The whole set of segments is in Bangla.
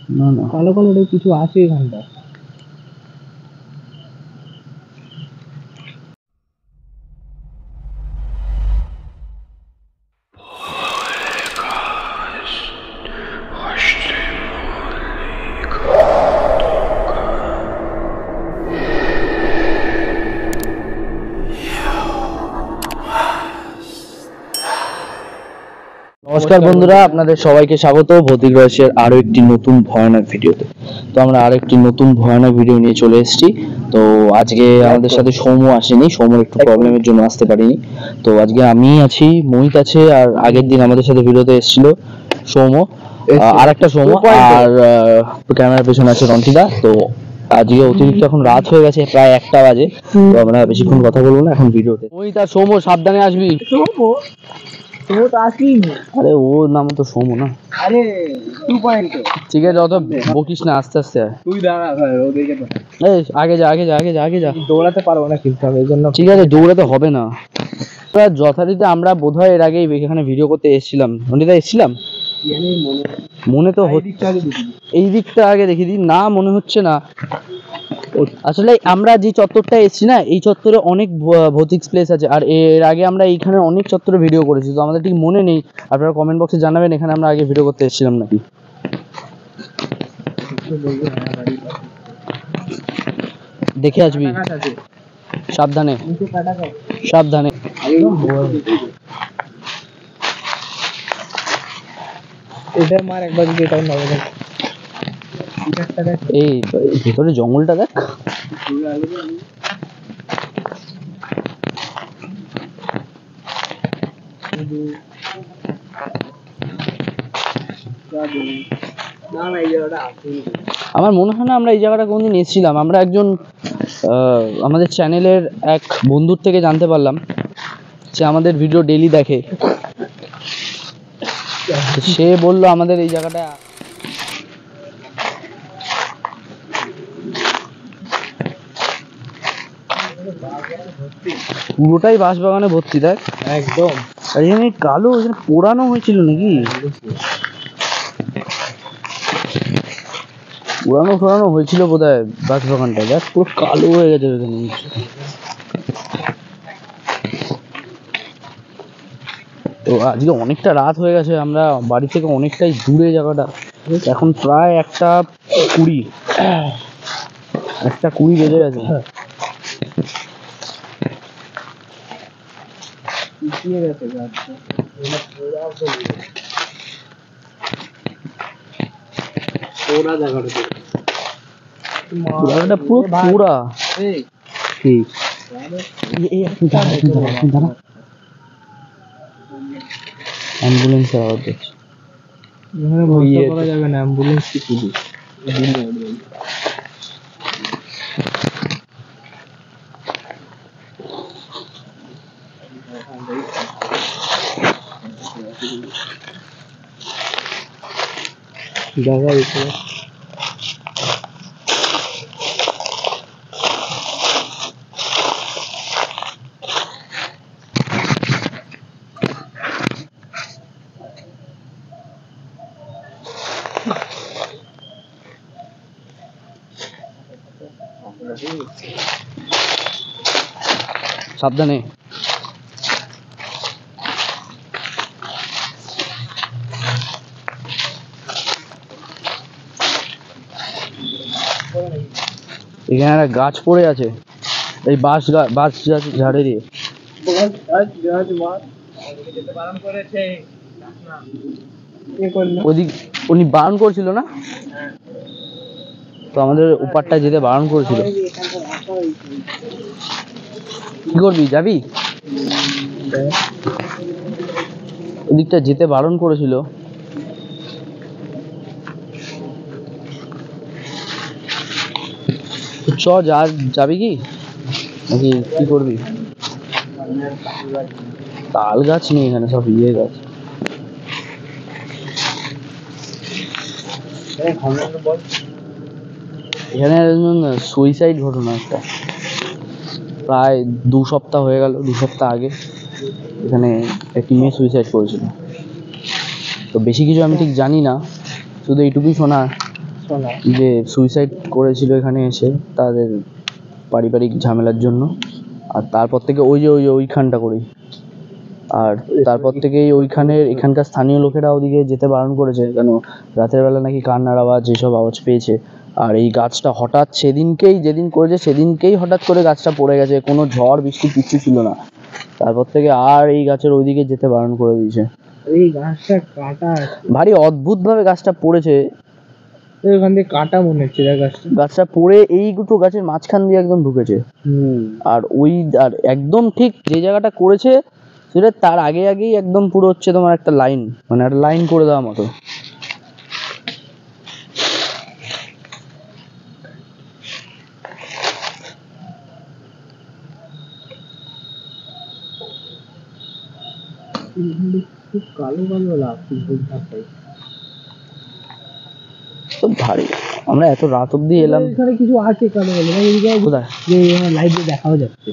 না না, কালো কালো কিছু আছে এখানটা। নমস্কার বন্ধুরা, আপনাদের সবাইকে স্বাগত ভৌতিক রহস্যের আরো একটি নতুন ভয়ানক ভিডিওতে। তো আমরা আরো একটি নতুন ভয়ানক ভিডিও নিয়ে চলে এসেছি। তো আজকে আমাদের সাথে সৌম্য আসেনি, সৌম্যর একটু প্রবলেমের জন্য আসতে পারিনি। তো আজকে আমি আছি, মোহিত আছে, আর আগের দিন আমাদের সাথে ভিডিওতে এসেছিল সৌম্য, আর একটা সৌম্য, আর ক্যামেরার পেছনে আছে রন্টিদা। তো আজকে অতিরিক্ত এখন রাত হয়ে গেছে, প্রায় 1টা বাজে। তো আমরা বেশিক্ষণ কথা বলবো না এখন ভিডিওতে। মোহিত আর সৌম্য সাবধানে আসবি। আরে ওর নাম তো সৌম্য না? আরে 2 পয়েন্ট। ঠিক আছে, অত বকিস না, আস্তে আস্তে তুই দাঁড়া ভাই, ও দেখে তো। এই আগে যা আগে যা আগে যা আগে যা, দৌড়াতে পারবো না কিন্তু আমি, এজন্য। ঠিক আছে, দৌড়াতে হবে না। যথারীতি আমরা বোধহয় এর আগেই এখানে ভিডিও করতে এসেছিলাম। রনিদা এসেছিলাম মনে তো এই দিকটা আগে দেখি দিই না, মনে হচ্ছে না। আসলে আমরা যে চত্বরটা এসেছি না, এই চত্বরে অনেক ভৌতিক প্লেস আছে, আর এর আগে আমরা এইখানে অনেক চত্বরে ভিডিও করেছি। তো আমাদের ঠিক মনে নেই, আপনারা কমেন্ট বক্সে জানাবেন এখানে আমরা আগে ভিডিও করতে এসেছিলাম নাকি। দেখে আসবি, সাবধানে সাবধানে। এটা মার একবার যেটা নরমাল। এই ভিতরে জঙ্গলটা দেখ। আমার মনে হয় না আমরা এই জায়গাটা কোনদিন এসেছিলাম। আমরা একজন আমাদের চ্যানেলের এক বন্ধুর থেকে জানতে পারলাম, সে আমাদের ভিডিও ডেইলি দেখে। সে বললো আমাদের এই জায়গাটা পুরোটাই বাঁশবাগানে ভর্তি। দেখ একদম, এখানে কালো, এখানে পোড়ানো হয়েছিল নাকি, পোড়ানো হয়েছিল বোধহয় বাঁশবাগানটা। দেখ পুরো কালো হয়ে গেছে এখানে। তো আজকে অনেকটা রাত হয়ে গেছে, আমরা বাড়ি থেকে অনেকটাই দূরে জায়গাটা। এখন প্রায় 1:20 বেজে গেছে। জায়গাটা পুরো পোড়া। ঠিক অ্যাম্বুলেন্সের আওয়াজ হচ্ছে। এখানে ভরসা করা যাবে না, অ্যাম্বুলেন্স কি পুলিশ। জায়গা এখানে সাবধানে। এখানে একটা গাছ পড়ে আছে, এই বাঁশ ঝাড়ে দিয়ে। ওদিক উনি বারণ করছিল না, তো আমাদের উপারটা যেতে বারণ করেছিল। কি করবি, যাবি? ওদিকটা যেতে বারণ করেছিল। চ, যাবি কি নাকি কি করবি? তাল গাছ নেই এখানে, সব ইয়ে গাছ। এখানে সুইসাইড ঘটনা একটা, প্রায় 2 সপ্তাহ হয়ে গেল, 2 সপ্তাহ আগে এখানে একটি মেয়ে সুইসাইড করেছিল। তো বেশি কিছু আমি ঠিক জানি না, শুধু এইটুকুই শোনা যে সুইসাইড করেছিল এখানে এসে তাদের পারিবারিক ঝামেলার জন্য। আর তারপর থেকে ওইখানটা করেই, আর তারপর থেকেই এখানকার স্থানীয় লোকেরা ওদিকে যেতে বারণ করেছে, কেন রাতের বেলা নাকি কান্নার আওয়াজ এসব আওয়াজ পেয়েছে। আর এই গাছটা হঠাৎ যেদিন করেছে সেদিনকেই হঠাৎ করে গাছটা পড়ে গেছে, কোনো ঝড় বৃষ্টি কিচ্ছু ছিল না। তারপর থেকে আর এই গাছের ওইদিকে যেতে বারণ করে দিয়েছে। এই গাছটা কাটা ভারী অদ্ভুত ভাবে গাছটা পড়েছে, ওখান দিয়ে কাটা মনে হচ্ছে। গাছটা পড়ে এই দুটো গাছের মাঝখান দিয়ে একদম ঢুকেছে। আর একদম ঠিক যে জায়গাটা করেছে সেটা তার আগেই একদম পুরো হচ্ছে তোমার একটা লাইন, মানে একটা লাইন করে দেওয়ার মতো। কালো কালো লাগছে তো ভারী। আমরা এত রাত অব্দি এলাম, এখানে কিছু আছে কালো কালো, কোথায় যে লাইট দিয়ে দেখাও যাচ্ছে,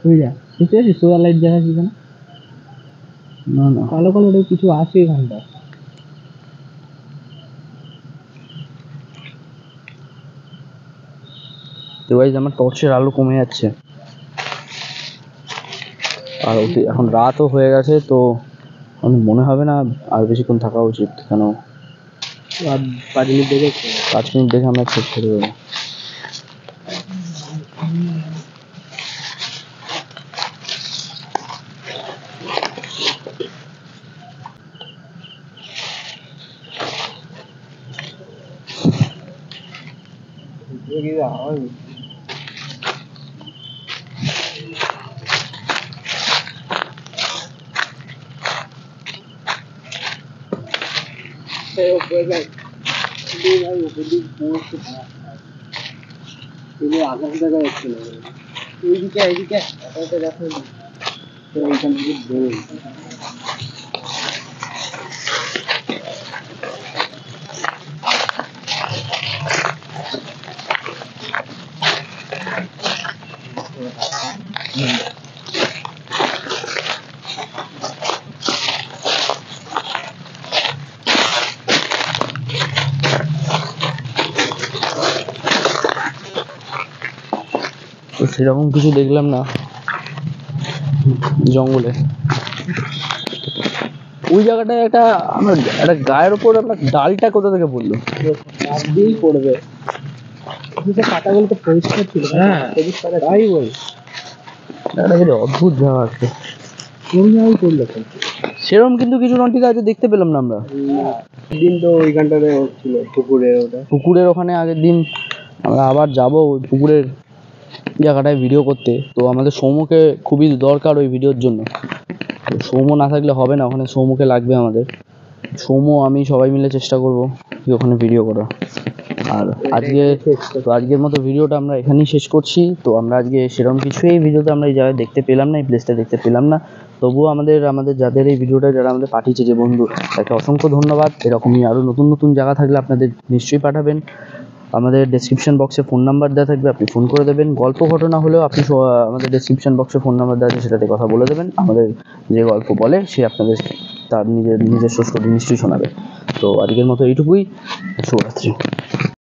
বুঝলা? ঠিক আছে, সোলার লাইট দেখা যাচ্ছে না, না কালো কালো কিছু আছে এখানটা। তো গাইস আমার টর্চের আলো কমে যাচ্ছে, আর এখন রাতও হয়ে গেছে, তো আমার মনে হবে না আর বেশিক্ষণ থাকা উচিত, কেন 5 মিনিট দেখে আমরা শেষ করে দেবো। আকাশ দেখা যাচ্ছে না, এইদিকে আকাশটা দেখো, এইখান থেকে বেরোয়। তো সেরকম কিছু দেখলাম না জঙ্গলে। ওই জায়গাটায় একটা গায়ের উপর একটা ডালটা কোথা থেকে পড়লো, দিয়েই পড়বে। পাতাগুলো তো পরিষ্কার ছিল, হ্যাঁ তাই বল, একটা অদ্ভুত জায়গা আছে। কোন জায়গায় পড়লো সেরকম কিন্তু কিছু নটি গাছ দেখতে পেলাম না আমরা। দিন তো ওইখানটাতে ছিল পুকুরের ওখানে আগের দিন আমরা আবার যাবো ওই পুকুরের জায়গাটায় ভিডিও করতে। তো আমাদের সৌমকে খুবই দরকার ওই ভিডিওর জন্য, তো সৌম না থাকলে হবে না, ওখানে সৌমকে লাগবে আমাদের। সৌম আমি সবাই মিলে চেষ্টা করব ওখানে ভিডিও করা। আর আজকের মতো ভিডিওটা আমরা এখানেই শেষ করছি। তো আমরা আজকে সেরকম কিছু এই ভিডিওতে আমরা এই জায়গায় দেখতে পেলাম না, এই প্লেসটা দেখতে পেলাম না। তবুও আমাদের যাদের এই ভিডিওটা যারা আমাদের পাঠিয়েছে যে বন্ধু, একটা অসংখ্য ধন্যবাদ। এরকমই আরও নতুন নতুন জায়গা থাকলে আপনাদের নিশ্চয়ই পাঠাবেন। আমাদের ডেসক্রিপশন বক্সে ফোন নাম্বার দেওয়া থাকবে, আপনি ফোন করে দেবেন। গল্প ঘটনা হলেও আপনি আমাদের ডেসক্রিপশন বক্সে ফোন নাম্বার দেওয়া আছে, সেটাতে কথা বলে দেবেন। আমাদের যে গল্প বলে সে আপনাদের তার নিজস্ব স্টোরি নিশ্চয়ই শোনাবে। তো আজকের মতো এইটুকুই, শুভরাত্রি।